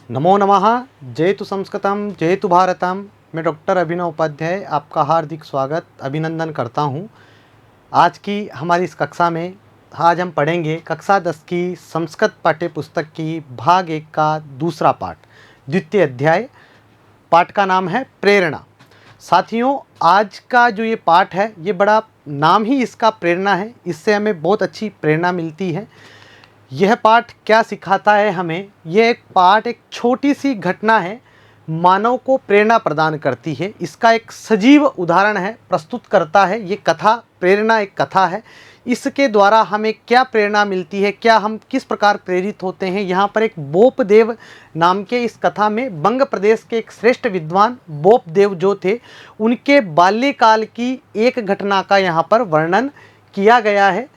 नमो नमः। जयतु संस्कृतम जयतु भारतम। मैं डॉक्टर अभिनव उपाध्याय आपका हार्दिक स्वागत अभिनंदन करता हूं। आज की हमारी इस कक्षा में आज हम पढ़ेंगे कक्षा 10 की संस्कृत पाठ्य पुस्तक की भाग 1 का दूसरा पाठ, द्वितीय अध्याय। पाठ का नाम है प्रेरणा। साथियों, आज का जो ये पाठ है, ये बड़ा नाम ही इसका प्रेरणा है। इससे हमें बहुत अच्छी प्रेरणा मिलती है। यह पाठ क्या सिखाता है हमें? यह एक पाठ एक छोटी सी घटना है, मानव को प्रेरणा प्रदान करती है। इसका एक सजीव उदाहरण है, प्रस्तुत करता है। ये कथा प्रेरणा एक कथा है। इसके द्वारा हमें क्या प्रेरणा मिलती है, क्या हम किस प्रकार प्रेरित होते हैं। यहाँ पर एक बोपदेव नाम के इस कथा में बंग प्रदेश के एक श्रेष्ठ विद्वान बोपदेव जो थे, उनके बाल्यकाल की एक घटना का यहाँ पर वर्णन किया गया है।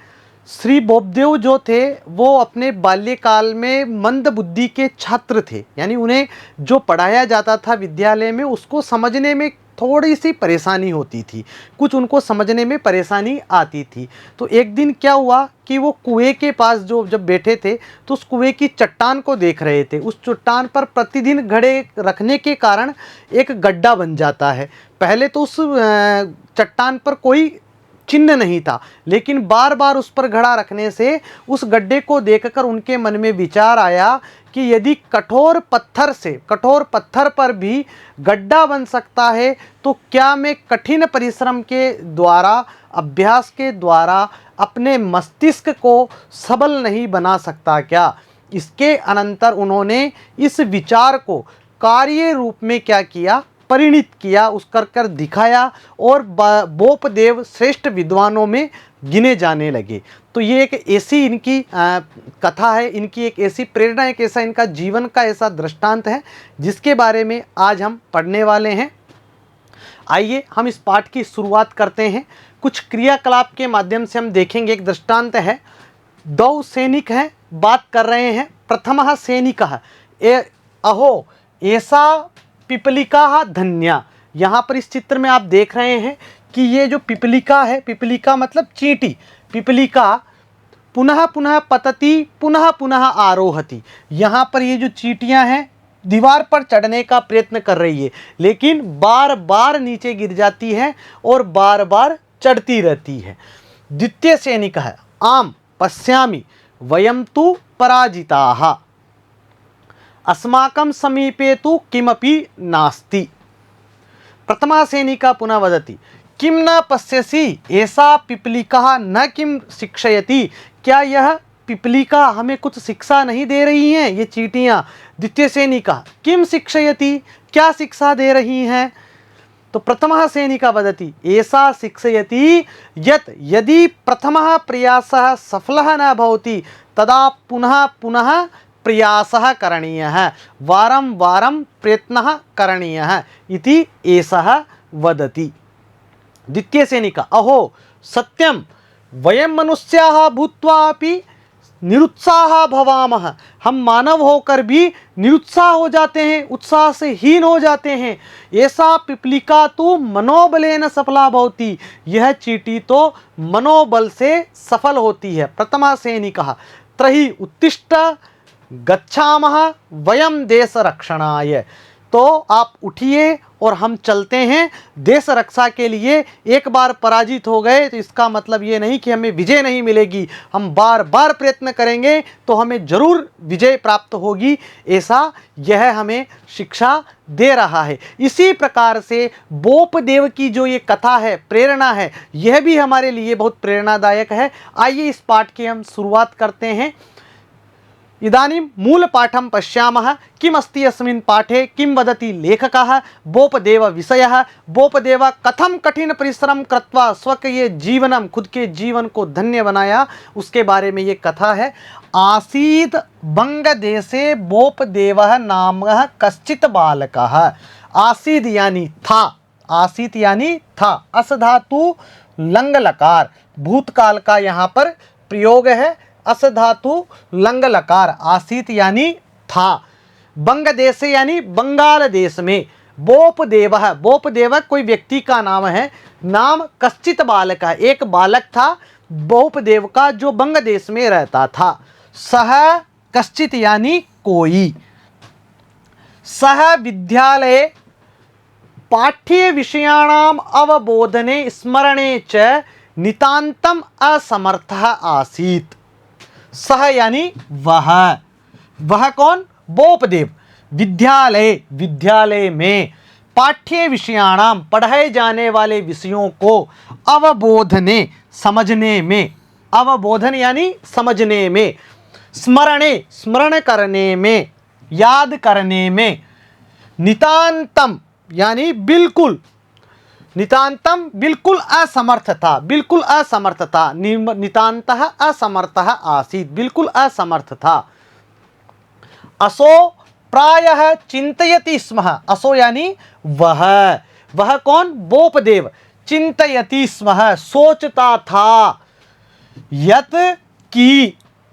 श्री बोपदेव जो थे वो अपने बाल्यकाल में मंद बुद्धि के छात्र थे, यानी उन्हें जो पढ़ाया जाता था विद्यालय में उसको समझने में थोड़ी सी परेशानी होती थी, कुछ उनको समझने में परेशानी आती थी। तो एक दिन क्या हुआ कि वो कुएं के पास जब बैठे थे तो उस कुएं की चट्टान को देख रहे थे। उस चट्टान पर प्रतिदिन घड़े रखने के कारण एक गड्ढा बन जाता है। पहले तो उस चट्टान पर कोई चिन्ह नहीं था, लेकिन बार बार उस पर घड़ा रखने से उस गड्ढे को देखकर उनके मन में विचार आया कि यदि कठोर पत्थर पर भी गड्ढा बन सकता है तो क्या मैं कठिन परिश्रम के द्वारा, अभ्यास के द्वारा अपने मस्तिष्क को सबल नहीं बना सकता क्या? इसके अनंतर उन्होंने इस विचार को कार्य रूप में क्या किया, परिणित किया, उस कर दिखाया और बोपदेव श्रेष्ठ विद्वानों में गिने जाने लगे। तो ये एक ऐसी इनकी कथा है, इनकी एक ऐसी प्रेरणा, एक ऐसा इनका जीवन का ऐसा दृष्टांत है जिसके बारे में आज हम पढ़ने वाले हैं। आइए हम इस पाठ की शुरुआत करते हैं। कुछ क्रियाकलाप के माध्यम से हम देखेंगे। एक दृष्टांत है, दो सैनिक हैं, बात कर रहे हैं। प्रथमः सैनिकः अहो ऐसा पिपलिका धन्या। यहाँ पर इस चित्र में आप देख रहे हैं कि ये जो पिपलिका है, पिपलिका मतलब चींटी, पिपलिका पुनः पुनः पतति पुनः पुनः आरोहति। यहाँ पर ये जो चींटियाँ हैं दीवार पर चढ़ने का प्रयत्न कर रही है, लेकिन बार बार नीचे गिर जाती है और बार बार चढ़ती रहती है। द्वितीय सैनिक है, आम पश्यामि वयम तु पराजिताः अस्माकं समीपे तु किमपि नास्ति। प्रथमा सैनिका पुनः वदति, किम न पश्यसि ऐसा पिपलिका न किम शिक्षयति। क्या यह पिपलिका हमें कुछ शिक्षा नहीं दे रही हैं, ये चींटियाँ? द्वितीय सैनिका, किम शिक्षयति, क्या शिक्षा दे रही हैं? तो प्रथमः सैनिका वदति, ऐसा शिक्षयति यत् यदि प्रथमः प्रयासः सफलः न भवति तदा पुनः पुनः प्रयासः करणीयः, वारं वारं प्रयत्नः करणीयः इति एषः वदति। द्वितीय सैनिक, अहो सत्यं वयं मनुष्याः भूत्वा अपि निरुत्साह भवामः। हम मानव होकर भी निरुत्साह हो जाते हैं, उत्साह से हीन हो जाते हैं। ऐसा पिपलिका तो मनोबलेन सफला भवति, यह चींटी तो मनोबल से सफल होती है। प्रथमा सैनिकः त्रहि उत्तिष्ठ गच्छामः वयम देश रक्षणाय। तो आप उठिए और हम चलते हैं देश रक्षा के लिए। एक बार पराजित हो गए तो इसका मतलब ये नहीं कि हमें विजय नहीं मिलेगी, हम बार बार प्रयत्न करेंगे तो हमें जरूर विजय प्राप्त होगी, ऐसा यह हमें शिक्षा दे रहा है। इसी प्रकार से बोपदेव की जो ये कथा है, प्रेरणा है, यह भी हमारे लिए बहुत प्रेरणादायक है। आइए इस पाठ की हम शुरुआत करते हैं। इदानीं मूलपाठं पश्यामः। किम् अस्ति अस्मिन् पाठे, किं वदति लेखकः, बोपदेव विषयः, बोपदेव कथम कठिन परिश्रम कृत्वा स्वकीय जीवनम, खुद के जीवन को धन्य बनाया, उसके बारे में ये कथा है। आसीत् बंगदेशे बोपदेवः नामः कश्चित् बालकः। आसीत् यानी था, आसीत् यानी था, अस धातु लंग लकार, भूतकाल का यहाँ पर प्रयोग है। अस धातु लंग लकार, आसीत यानी था। बंग देश यानी बंगाल देश में। बोपदेव, बोपदेव कोई व्यक्ति का नाम है। नाम कश्चित बालक, एक बालक था बोपदेव का जो बंग देश में रहता था। सह कश्चित यानी कोई। सह विद्यालये पाठ्य विषयाणाम अवबोधने स्मरणे च नितांतम असमर्थः आसीत्। सह यानी वह कौन? बोपदेव। विद्यालय में पाठ्य विषयाणाम पढ़ाए जाने वाले विषयों को अवबोधने समझने में, अवबोधन यानी समझने में, स्मरण करने में, याद करने में, नितांतम यानी बिल्कुल, नितांतम बिल्कुल असमर्थ था, बिल्कुल असमर्थ था, नितांतः असमर्थः आसीत्, बिल्कुल असमर्थ था। असो प्रायः चिंतयति स्म, असो यानी वह कौन? बोपदेव। चिंतयति स्म सोचता था,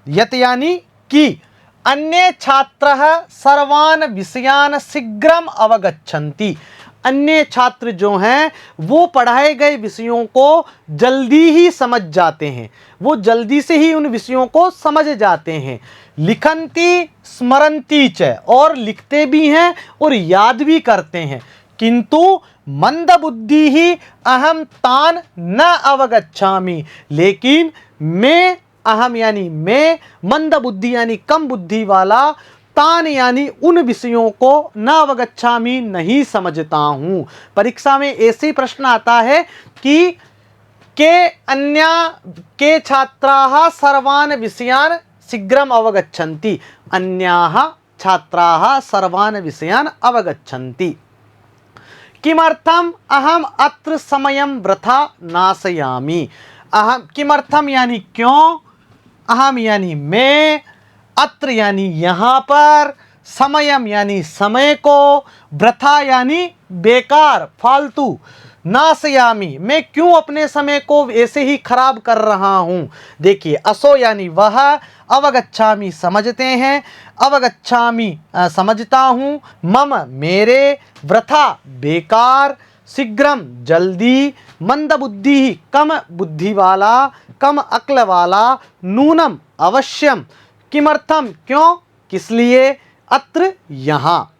यत यानी कि अन्य छात्रः सर्वान् विषयान् शीघ्रम अवगच्छन्ति, अन्य छात्र जो हैं वो पढ़ाए गए विषयों को जल्दी ही समझ जाते हैं, वो जल्दी से ही उन विषयों को समझ जाते हैं। लिखन्ति स्मरन्ति च, और लिखते भी हैं और याद भी करते हैं। किंतु मंदबुद्धि ही अहम तान न अवगच्छामि, लेकिन मैं, अहम यानी मैं, मंदबुद्धि यानी कम बुद्धि वाला, तान यानी उन विषयों को न अवगच्छामि नहीं समझता हूँ। परीक्षा में ऐसे प्रश्न आता है कि के छात्राः सर्वान् विषयान् शीघ्रम अवगच्छन्ति, अन्याः छात्राः सर्वान् विषयान् अवगच्छन्ति। किमर्थम अहम अत्र समयं वृथा नाशयामि। अहम किमर्थम यानी क्यों, अहम यानी मैं, अत्र यानी यहाँ पर, समयम यानी समय को, वृथा यानी बेकार फालतू, नाशयामी मैं क्यों अपने समय को ऐसे ही खराब कर रहा हूँ। देखिए असो यानी वह, अवगच्छामी समझते हैं, अवगच्छामी समझता हूँ, मम मेरे, वृथा बेकार, शीघ्रम जल्दी, मंदबुद्धि कम बुद्धि वाला, कम अक्ल वाला, नूनम अवश्यम, किमर्थम क्यों, किस लिए, अत्र यहाँ।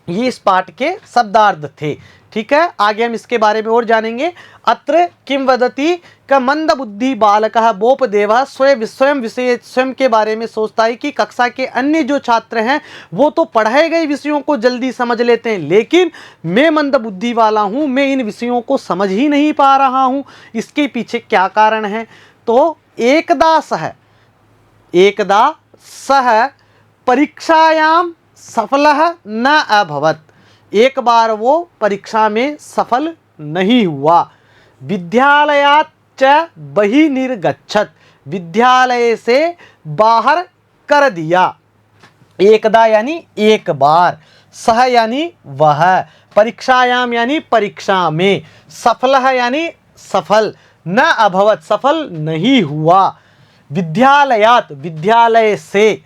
ये इस पाठ के शब्दार्थ थे। ठीक है, आगे हम इसके बारे में और जानेंगे। अत्र किम वदति का मंदबुद्धि बालकः बोपदेवः स्वयं के बारे में सोचता है कि कक्षा के अन्य जो छात्र हैं वो तो पढ़ाए गए विषयों को जल्दी समझ लेते हैं, लेकिन मैं मंदबुद्धि वाला हूँ, मैं इन विषयों को समझ ही नहीं पा रहा हूँ। इसके पीछे क्या कारण है? तो एकदा सह परीक्षायां सफलः न अभवत्, एक बार वो परीक्षा में सफल नहीं हुआ। विद्यालयात् च बहिर्निर्गच्छत्, विद्यालय से बाहर कर दिया। एकदा यानी एक बार, सह यानी वह, परीक्षायाम यानी परीक्षा में, सफलः यानी सफल, न अभवत् सफल नहीं हुआ। विद्यालयात् विद्यालय से,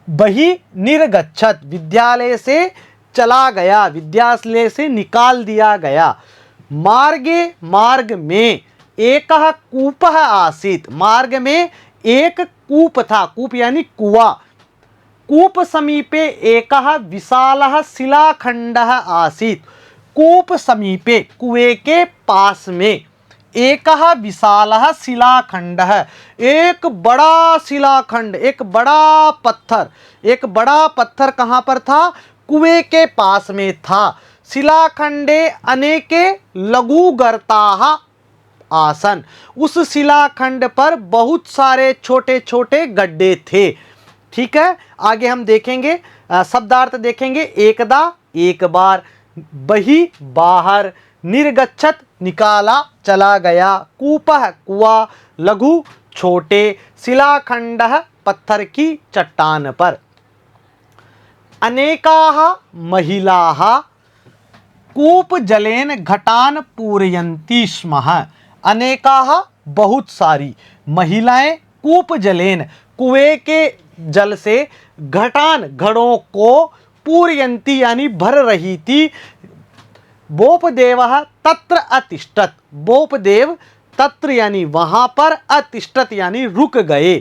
बहिर्निर्गच्छत् विद्यालय से चला गया, विद्यालय से निकाल दिया गया। मार्ग में एकः कूपः आसीत्, मार्ग में एक कूप था, कूप यानी कुआं। कूप समीपे एकः विशालः शिलाखंडः आसीत्, कूप समीपे कुएं के पास में, एकः विशालः शिलाखंडः एक बड़ा शिलाखंड, एक बड़ा पत्थर कहाँ पर था? कुएं के पास में था। शिलाखंडे अनेके लघु गर्ताः आसन, उस शिलाखंड पर बहुत सारे छोटे छोटे गड्ढे थे। ठीक है, आगे हम देखेंगे, शब्दार्थ देखेंगे। एकदा एक बार, बहि बाहर, निर्गच्छत निकाला चला गया, कूपः कुआं, लघु छोटे, शिलाखंडः पत्थर की चट्टान पर। अनेकाः महिलाः कूपजलेन घटान पूरयन्ति स्म, अनेकाः बहुत सारी, महिलाएं कूपजलेन कुएं के जल से, घटान घड़ों को, पूरयन्ति यानी भर रही थी। बोपदेवः तत्र अतिष्ठत्, बोपदेव तत्र यानी वहां पर, अतिष्ठत् यानी रुक गए।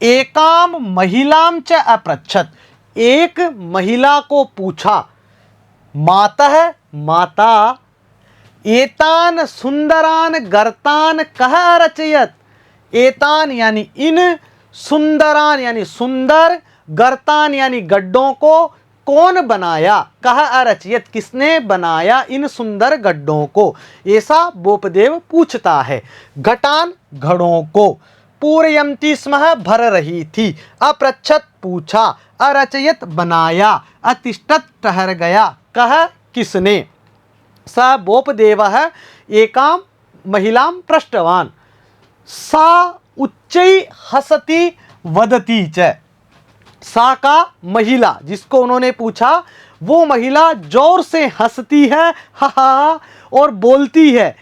एकाम महिलाम च अपृच्छत्, एक महिला को पूछा, मातः माता एतान सुंदरान गर्तान कह रचयत। एतान यानी इन, सुंदरान यानी सुंदर, गर्तान यानी गड्ढों को कौन बनाया, कह अरचयत किसने बनाया इन सुंदर गड्ढों को, ऐसा बोपदेव पूछता है। घटान घड़ों को, पूरयंती स्म भर रही थी, अपृच्छत पूछा, अरचयत बनाया, अतिष्ठत ठहर गया, कह किसने। स बोपदेवः एकां महिलां पृष्टवान्, सा उच्चै हसति वदति च। सा का महिला, जिसको उन्होंने पूछा, वो महिला जोर से हंसती है, हा हा, और बोलती है,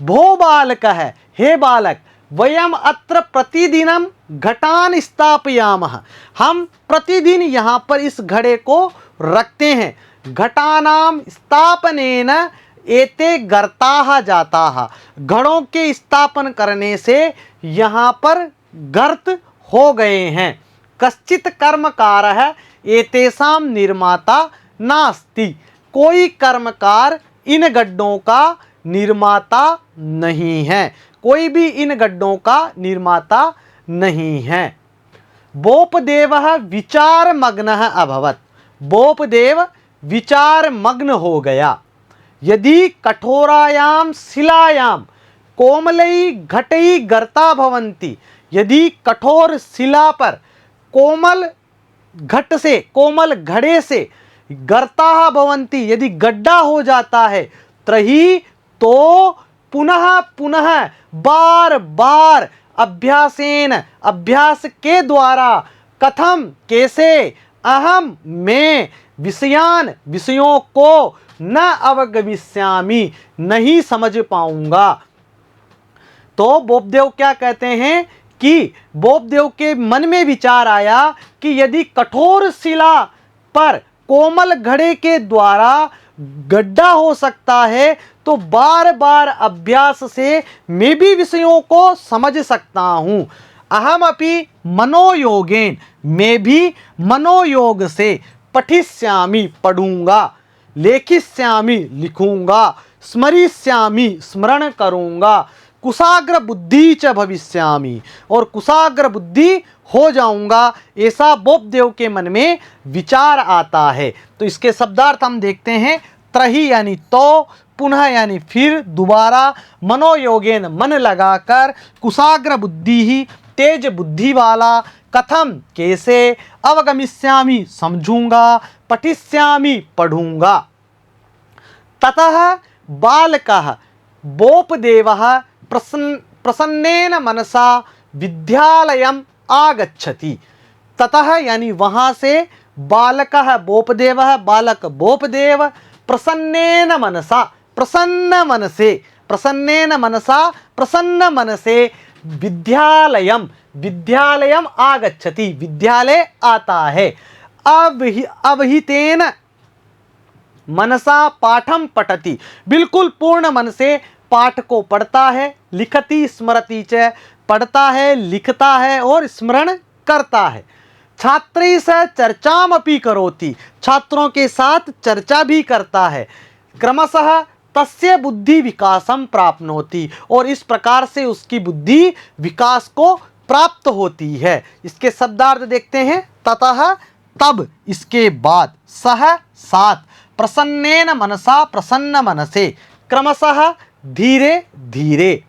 भो बालक है, हे बालक, वयम अत्र प्रतिदिनम घटान स्थापयामः, हम प्रतिदिन यहाँ पर इस घड़े को रखते हैं। घटानाम स्थापनेन एते गर्ताः जाताः, घड़ों के स्थापन करने से यहाँ पर गर्त हो गए हैं। कश्चित कर्मकारः एतेषां निर्माता नास्ति, कोई कर्मकार इन गड्ढों का निर्माता नहीं है, कोई भी इन गड्ढों का निर्माता नहीं है। बोपदेवः विचार मग्नः अभवत्, बोपदेव विचार मग्न हो गया। यदि कठोरायाम शिलायाम कोमलई घटई गर्ता भवन्ति, यदि कठोर शिला पर कोमल घट से, कोमल घड़े से गर्ता भवन्ति, यदि गड्ढा हो जाता है, त्रही तो पुनः पुनः बार बार अभ्यासेन, अभ्यास के द्वारा, कथम कैसे, अहम मैं, विषयान विषयों को, न अवगमिष्यामि नहीं समझ पाऊंगा। तो बोपदेव क्या कहते हैं कि बोपदेव के मन में विचार आया कि यदि कठोर शिला पर कोमल घड़े के द्वारा गड्ढा हो सकता है, तो बार बार अभ्यास से मैं भी विषयों को समझ सकता हूँ। अहम अपि मनोयोगेन, मैं भी मनोयोग से, पठिष्यामि पढ़ूंगा, लेखिष्यामि लिखूंगा, स्मरिष्यामि स्मरण करूंगा, कुशाग्र बुद्धि च भविष्यामि, और कुशाग्र बुद्धि हो जाऊंगा, ऐसा बोपदेव के मन में विचार आता है। तो इसके शब्दार्थ हम देखते हैं, त्रही यानी तो, पुनः यानी फिर, दोबारा, मनोयोगेन मन लगाकर, कुशाग्र बुद्धि ही तेज बुद्धि वाला, कथम कैसे, अवगमिष्यामि समझूंगा, पठिष्यामि पढ़ूंगा। ततः बालकः बोपदेवः प्रसन्नेन मनसा विद्यालयम् आगच्छति। ततः यानी वहाँ से, बालकः बोपदेवः, बालक बोपदेव, प्रसन्नेन मनसा, प्रसन्न मन से, प्रसन्नेन मनसा, प्रसन्न मन से, विद्यालयम, विद्यालयम आगच्छति, विद्यालय आता है। अवहितेन मनसा पाठम पठति, बिल्कुल पूर्ण मन से पाठ को पढ़ता है, लिखति स्मरति च, पढ़ता है, लिखता है और स्मरण करता है। छात्रैः सह चर्चामपि करोति, छात्रों के साथ चर्चा भी करता है। क्रमशः तस्य बुद्धि विकासम प्राप्नोति, और इस प्रकार से उसकी बुद्धि विकास को प्राप्त होती है। इसके शब्दार्थ देखते हैं, ततः तब, इसके बाद, सह साथ, प्रसन्नेन मनसा प्रसन्न मन से, क्रमशः धीरे धीरे।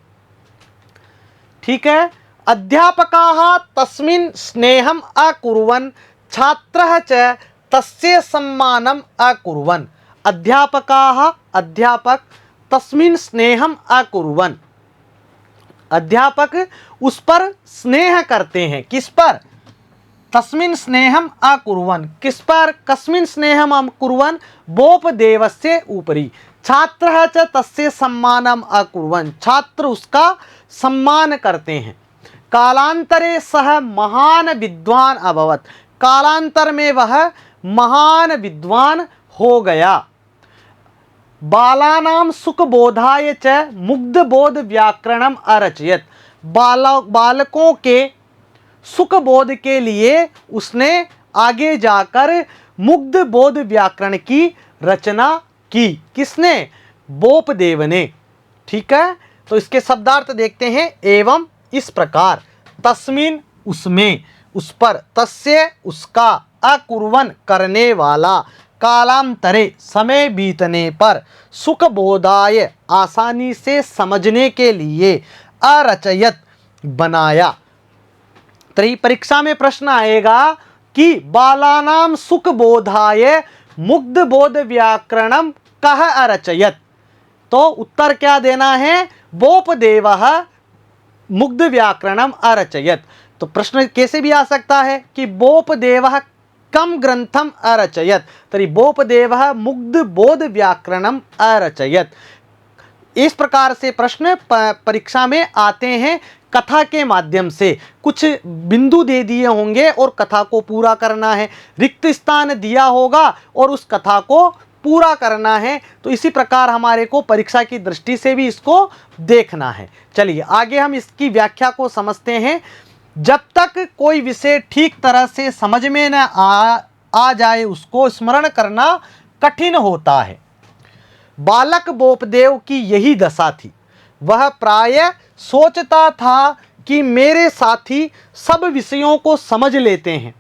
ठीक है। अध्यापकाः तस्मिन् स्नेहम् अकुर्वन्, छात्रः च तस्य सम्मानम् अकुर्वन्। अध्यापकाः, अध्यापक, तस्मिन् स्नेहम् अकुर्वन्, अध्यापक उस पर स्नेह करते हैं। किस पर? तस्मिन् स्नेहम् अकुर्वन्, किस पर? कस्मिन् स्नेहम् अकुर्वन्, बोपदेवस्य उपरि। छात्रः च तस्य सम्मानम् अकुर्वन्, छात्र उसका सम्मान करते हैं। कालांतरे सह महान विद्वान अभवत्, कालांतर में वह महान विद्वान हो गया। बालानां सुखबोधाय च मुग्धबोध व्याकरणम अरचयत्, बालकों के सुखबोध के लिए उसने आगे जाकर मुग्ध बोध व्याकरण की रचना की। किसने? बोपदेव ने। ठीक है, तो इसके शब्दार्थ देखते हैं। एवं इस प्रकार, तस्मिन उसमें, उस पर, तस्य उसका, अकुर्वन् करने वाला, कालांतरे समय बीतने पर, सुख बोधाय आसानी से समझने के लिए, अरचयत बनाया। तो परीक्षा में प्रश्न आएगा कि बालानाम सुख बोधाय मुग्ध बोध व्याकरणम कह अरचयत। तो उत्तर क्या देना है? बोपदेवः मुग्ध व्याकरणम अरचयत। तो प्रश्न कैसे भी आ सकता है कि बोपदेवः कम ग्रंथम अरचयत, तरी बोपदेवः मुग्ध बोध व्याकरणम अरचयत। इस प्रकार से प्रश्न परीक्षा में आते हैं। कथा के माध्यम से कुछ बिंदु दे दिए होंगे और कथा को पूरा करना है, रिक्त स्थान दिया होगा और उस कथा को पूरा करना है। तो इसी प्रकार हमारे को परीक्षा की दृष्टि से भी इसको देखना है। चलिए आगे हम इसकी व्याख्या को समझते हैं। जब तक कोई विषय ठीक तरह से समझ में न आ जाए उसको स्मरण करना कठिन होता है। बालक बोपदेव की यही दशा थी। वह प्रायः सोचता था कि मेरे साथी सब विषयों को समझ लेते हैं,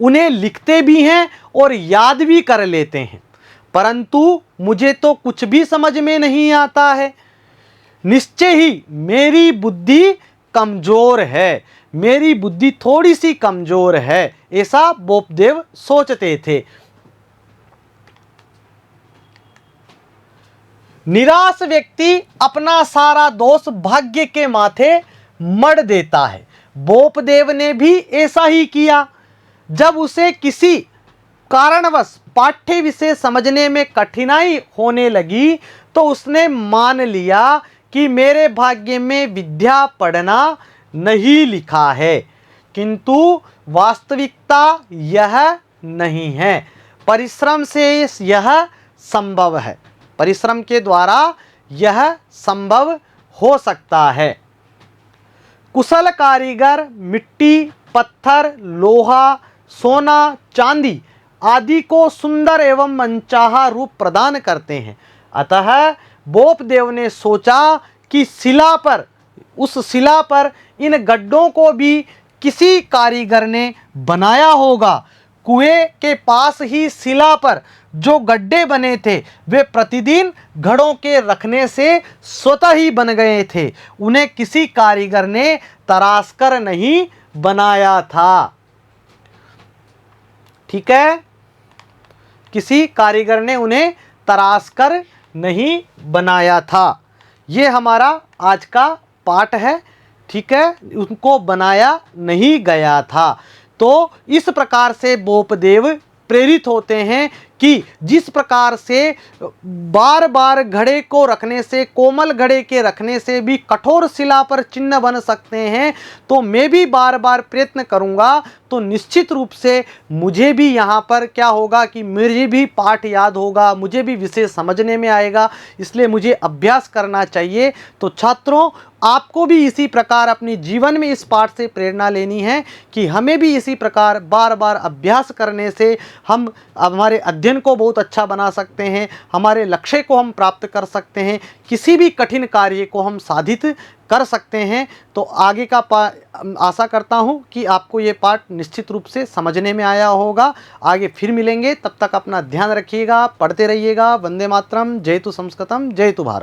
उन्हें लिखते भी हैं और याद भी कर लेते हैं, परंतु मुझे तो कुछ भी समझ में नहीं आता है। निश्चय ही मेरी बुद्धि कमजोर है, मेरी बुद्धि थोड़ी सी कमजोर है, ऐसा बोपदेव सोचते थे। निराश व्यक्ति अपना सारा दोष भाग्य के माथे मढ़ देता है। बोपदेव ने भी ऐसा ही किया। जब उसे किसी कारणवश पाठ्य विषय समझने में कठिनाई होने लगी तो उसने मान लिया कि मेरे भाग्य में विद्या पढ़ना नहीं लिखा है, किंतु वास्तविकता यह नहीं है। परिश्रम से यह संभव है, परिश्रम के द्वारा यह संभव हो सकता है। कुशल कारीगर मिट्टी, पत्थर, लोहा, सोना, चांदी आदि को सुंदर एवं मनचाहा रूप प्रदान करते हैं। अतः बोपदेव ने सोचा कि शिला पर, उस शिला पर इन गड्ढों को भी किसी कारीगर ने बनाया होगा। कुएं के पास ही शिला पर जो गड्ढे बने थे वे प्रतिदिन घड़ों के रखने से स्वतः ही बन गए थे, उन्हें किसी कारीगर ने तराश कर नहीं बनाया था। ठीक है, किसी कारीगर ने उन्हें तराश कर नहीं बनाया था। ये हमारा आज का पाठ है। ठीक है, उनको बनाया नहीं गया था। तो इस प्रकार से बोपदेव प्रेरित होते हैं कि जिस प्रकार से बार बार घड़े को रखने से, कोमल घड़े के रखने से भी कठोर शिला पर चिन्ह बन सकते हैं, तो मैं भी बार बार प्रयत्न करूंगा तो निश्चित रूप से मुझे भी यहाँ पर क्या होगा कि मुझे भी पाठ याद होगा, मुझे भी विषय समझने में आएगा। इसलिए मुझे अभ्यास करना चाहिए। तो छात्रों, आपको भी इसी प्रकार अपने जीवन में इस पाठ से प्रेरणा लेनी है कि हमें भी इसी प्रकार बार बार अभ्यास करने से हम हमारे अध्ययन को बहुत अच्छा बना सकते हैं, हमारे लक्ष्य को हम प्राप्त कर सकते हैं, किसी भी कठिन कार्य को हम साधित कर सकते हैं। तो आगे का आशा करता हूं कि आपको ये पाठ निश्चित रूप से समझने में आया होगा। आगे फिर मिलेंगे, तब तक अपना ध्यान रखिएगा, पढ़ते रहिएगा। वंदे मातरम, जय तु संस्कृतम, जय तु भारत।